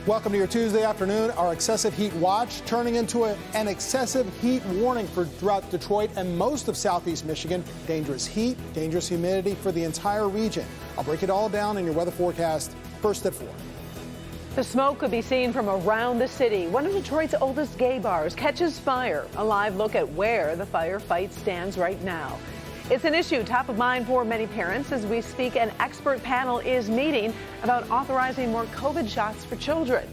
Welcome to your Tuesday afternoon. Our excessive heat watch turning into an excessive heat warning throughout Detroit and most of southeast Michigan. Dangerous heat, dangerous humidity for the entire region. I'll break it all down in your weather forecast first at 4. The smoke could be seen from around the city. One of Detroit's oldest gay bars catches fire. A live look at where the firefight stands right now. It's an issue top of mind for many parents. As we speak, an expert panel is meeting about authorizing more COVID shots for children.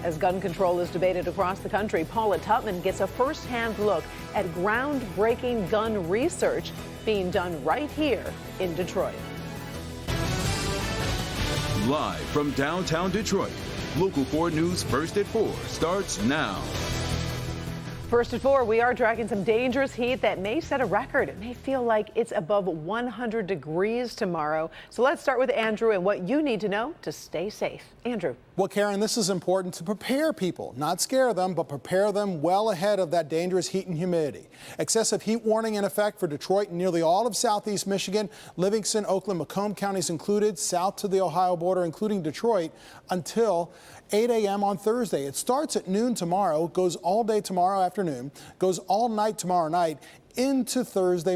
As gun control is debated across the country, Paula Tutman gets a first-hand look at groundbreaking gun research being done right here in Detroit. Live from downtown Detroit, Local 4 News First at 4 starts now. First at 4, we are tracking some dangerous heat that may set a record. It may feel like it's above 100 degrees tomorrow. So let's start with Andrew and what you need to know to stay safe. Andrew. Well, Karen, this is important to prepare people, not scare them, but prepare them well ahead of that dangerous heat and humidity. Excessive heat warning in effect for Detroit and nearly all of southeast Michigan, Livingston, Oakland, Macomb counties included, south to the Ohio border, including Detroit, until 8 a.m. on Thursday. It starts at noon tomorrow, goes all day tomorrow afternoon, goes all night tomorrow night, into Thursday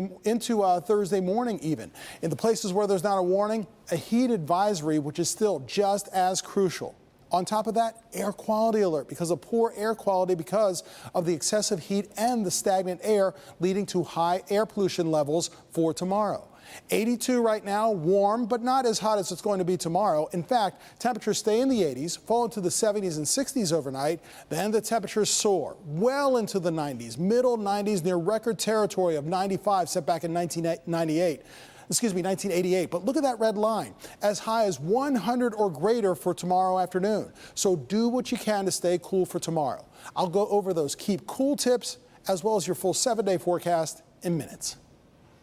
morning even. In the places where there's not a warning, a heat advisory, which is still just as crucial. On top of that, air quality alert because of poor air quality because of the excessive heat and the stagnant air leading to high air pollution levels for tomorrow. 82 right now, warm, but not as hot as it's going to be tomorrow. In fact, temperatures stay in the 80s, fall into the 70s and 60s overnight. Then the temperatures soar well into the 90s, middle 90s, near record territory of 95 set back in 1988. But look at that red line, as high as 100 or greater for tomorrow afternoon. So do what you can to stay cool for tomorrow. I'll go over those keep cool tips as well as your full 7-day forecast in minutes.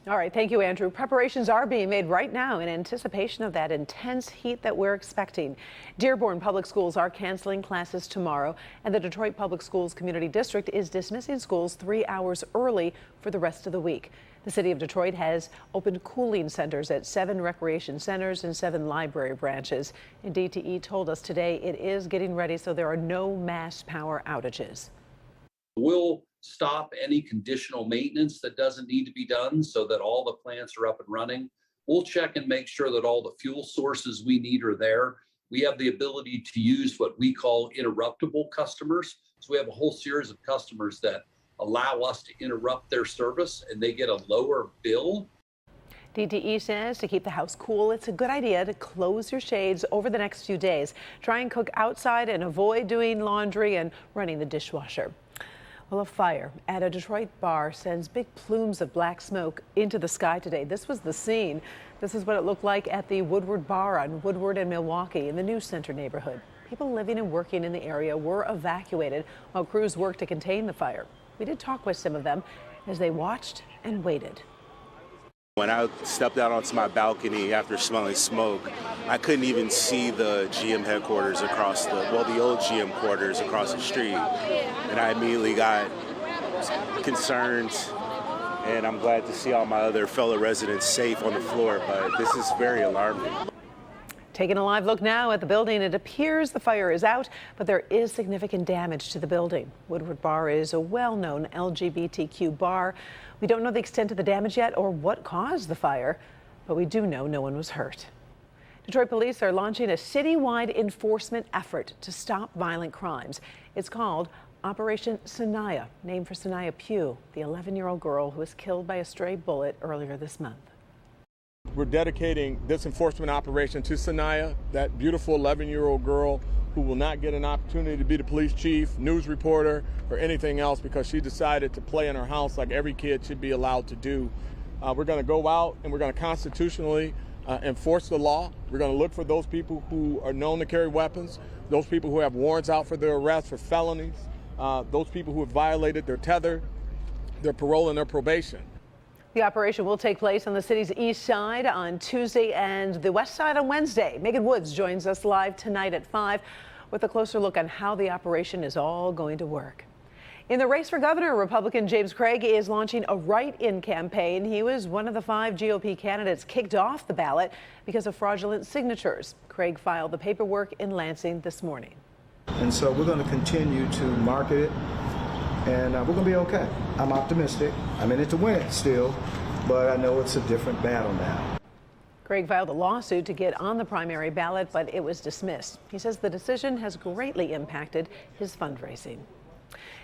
All right, thank you, Andrew. Preparations are being made right now in anticipation of that intense heat that we're expecting. Dearborn Public Schools are canceling classes tomorrow, and the Detroit Public Schools Community District is dismissing schools 3 hours early for the rest of the week. The city of Detroit has opened cooling centers at 7 recreation centers and 7 library branches. And DTE told us today it is getting ready so there are no mass power outages. We'll stop any conditional maintenance that doesn't need to be done so that all the plants are up and running. We'll check and make sure that all the fuel sources we need are there. We have the ability to use what we call interruptible customers. So we have a whole series of customers that allow us to interrupt their service and they get a lower bill. DTE says to keep the house cool, it's a good idea to close your shades over the next few days. Try and cook outside and avoid doing laundry and running the dishwasher. Well, a fire at a Detroit bar sends big plumes of black smoke into the sky today. This was the scene. This is what it looked like at the Woodward Bar on Woodward and Milwaukee in the News Center neighborhood. People living and working in the area were evacuated while crews worked to contain the fire. We did talk with some of them as they watched and waited. When I stepped out onto my balcony after smelling smoke, I couldn't even see the GM headquarters across the old GM quarters across the street. And I immediately got concerned, and I'm glad to see all my other fellow residents safe on the floor, but this is very alarming. Taking a live look now at the building, it appears the fire is out, but there is significant damage to the building. Woodward Bar is a well-known LGBTQ bar. We don't know the extent of the damage yet or what caused the fire, but we do know no one was hurt. Detroit police are launching a citywide enforcement effort to stop violent crimes. It's called Operation Sanaya, named for Sanaya Pugh, the 11-year-old girl who was killed by a stray bullet earlier this month. We're dedicating this enforcement operation to Sanaya, that beautiful 11-year-old girl who will not get an opportunity to be the police chief, news reporter, or anything else because she decided to play in her house like every kid should be allowed to do. We're going to go out and we're going to constitutionally enforce the law. We're going to look for those people who are known to carry weapons, those people who have warrants out for their arrest for felonies, those people who have violated their tether, their parole, and their probation. The operation will take place on the city's east side on Tuesday and the west side on Wednesday. Megan Woods joins us live tonight at 5 with a closer look on how the operation is all going to work. In the race for governor, Republican James Craig is launching a write-in campaign. He was one of the 5 GOP candidates kicked off the ballot because of fraudulent signatures. Craig filed the paperwork in Lansing this morning. And so we're going to continue to market it, and we're going to be okay. I'm optimistic. I'm in it to win it still, but I know it's a different battle now. Greg filed a lawsuit to get on the primary ballot, but it was dismissed. He says the decision has greatly impacted his fundraising.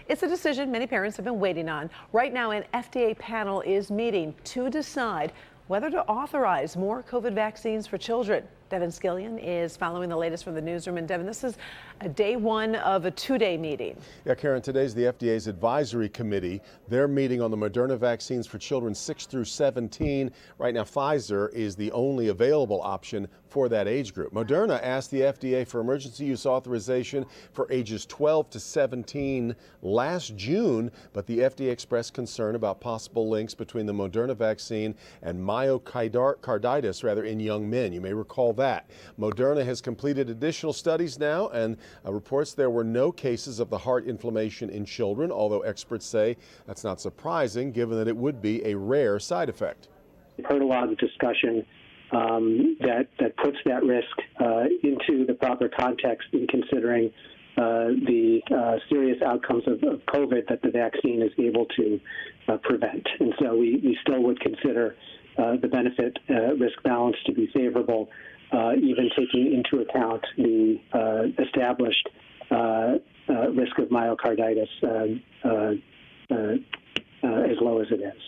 It's a decision many parents have been waiting on. Right now, an FDA panel is meeting to decide whether to authorize more COVID vaccines for children. Devin Skillion is following the latest from the newsroom. And Devin, this is a day one of a two-day meeting. Yeah, Karen, today's the FDA's advisory committee. They're meeting on the Moderna vaccines for children 6 through 17. Right now, Pfizer is the only available option for that age group. Moderna asked the FDA for emergency use authorization for ages 12 to 17 last June, but the FDA expressed concern about possible links between the Moderna vaccine and myocarditis in young men. You may recall that. Moderna has completed additional studies now and reports there were no cases of the heart inflammation in children, although experts say that's not surprising given that it would be a rare side effect. We've heard a lot of discussion that puts that risk into the proper context in considering the serious outcomes of COVID that the vaccine is able to prevent. And so we still would consider the benefit risk balance to be favorable, even taking into account the established risk of myocarditis as low as it is.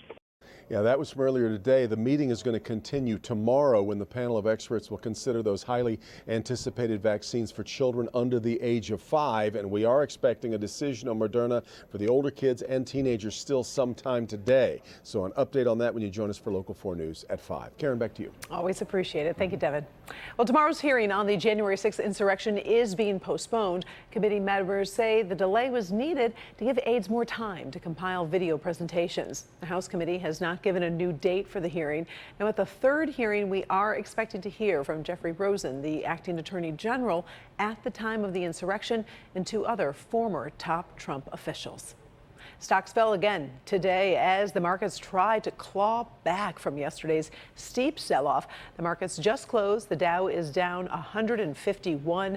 Yeah, that was from earlier today. The meeting is going to continue tomorrow when the panel of experts will consider those highly anticipated vaccines for children under the age of 5. And we are expecting a decision on Moderna for the older kids and teenagers still sometime today. So an update on that when you join us for Local 4 News at 5. Karen, back to you. Always appreciate it. Thank you, Devin. Well, tomorrow's hearing on the January 6th insurrection is being postponed. Committee members say the delay was needed to give aides more time to compile video presentations. The House committee has not given a new date for the hearing. Now, at the third hearing, we are expecting to hear from Jeffrey Rosen, the acting attorney general at the time of the insurrection, and 2 other former top Trump officials. Stocks fell again today as the markets try to claw back from yesterday's steep sell-off. The markets just closed. The Dow is down 151.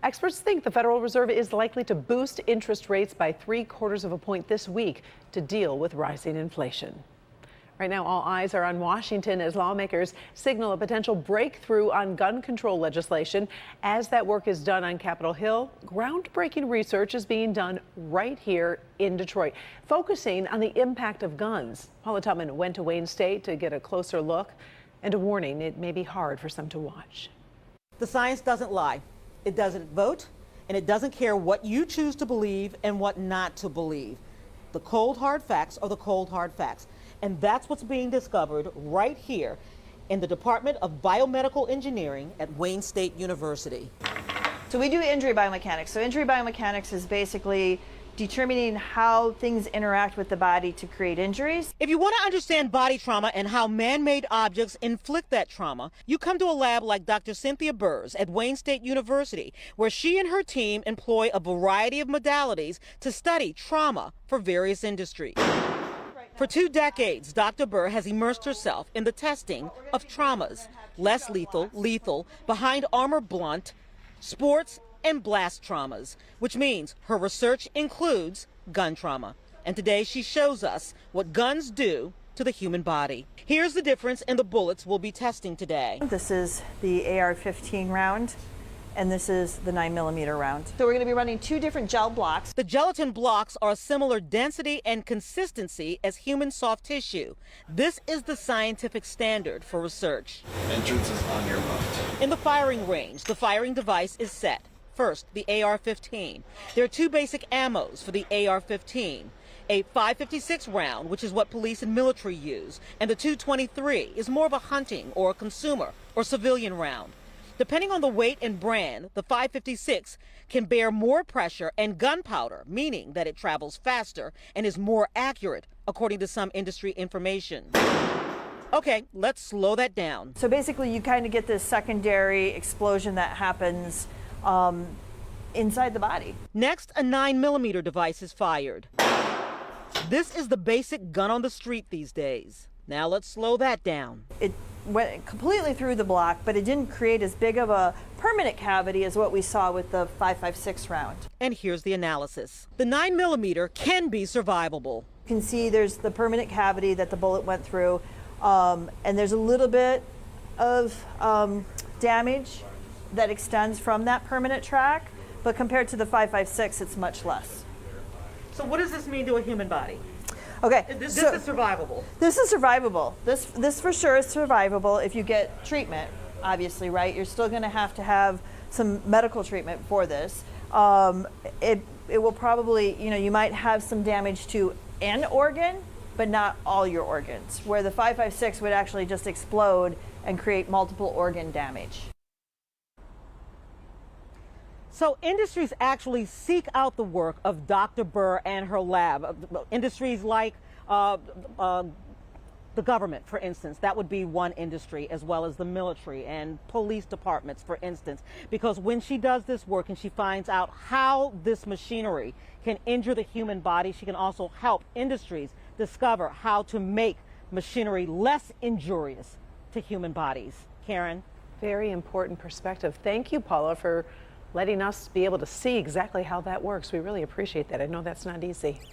Experts think the Federal Reserve is likely to boost interest rates by 3/4 of a point this week to deal with rising inflation. Right now, all eyes are on Washington as lawmakers signal a potential breakthrough on gun control legislation. As that work is done on Capitol Hill, groundbreaking research is being done right here in Detroit, focusing on the impact of guns. Paula Tutman went to Wayne State to get a closer look, and a warning, it may be hard for some to watch. The science doesn't lie. It doesn't vote, and it doesn't care what you choose to believe and what not to believe. The cold, hard facts are the cold, hard facts. And that's what's being discovered right here in the Department of Biomedical Engineering at Wayne State University. So we do injury biomechanics. So injury biomechanics is basically determining how things interact with the body to create injuries. If you want to understand body trauma and how man-made objects inflict that trauma, you come to a lab like Dr. Cynthia Burrs at Wayne State University, where she and her team employ a variety of modalities to study trauma for various industries. For 2 decades, Dr. Burr has immersed herself in the testing of traumas, less lethal, lethal, behind armor blunt, sports, and blast traumas, which means her research includes gun trauma. And today she shows us what guns do to the human body. Here's the difference in the bullets we'll be testing today. This is the AR-15 round, and this is the 9mm round. So we're going to be running 2 different gel blocks. The gelatin blocks are a similar density and consistency as human soft tissue. This is the scientific standard for research. Entrance is on your left. In the firing range, the firing device is set. First, the AR-15. There are 2 basic ammos for the AR-15. A .556 round, which is what police and military use, and the .223 is more of a hunting or a consumer or civilian round. Depending on the weight and brand, the .556 can bear more pressure and gunpowder, meaning that it travels faster and is more accurate, according to some industry information. Okay, let's slow that down. So basically, you kind of get this secondary explosion that happens inside the body. Next, a 9mm device is fired. This is the basic gun on the street these days. Now let's slow that down. It went completely through the block, but it didn't create as big of a permanent cavity as what we saw with the 5.56 round. And here's the analysis. The 9mm can be survivable. You can see there's the permanent cavity that the bullet went through, and there's a little bit of damage that extends from that permanent track, but compared to the 5.56, it's much less. So what does this mean to a human body? Okay, This is survivable. This is survivable. This for sure is survivable if you get treatment, obviously, right? You're still going to have some medical treatment for this. It will probably, you might have some damage to an organ, but not all your organs, where the 5.56 would actually just explode and create multiple organ damage. So industries actually seek out the work of Dr. Burr and her lab. Industries like the government, for instance, that would be one industry, as well as the military and police departments, for instance, because when she does this work and she finds out how this machinery can injure the human body, she can also help industries discover how to make machinery less injurious to human bodies. Karen? Very important perspective. Thank you, Paula, for letting us be able to see exactly how that works. We really appreciate that. I know that's not easy.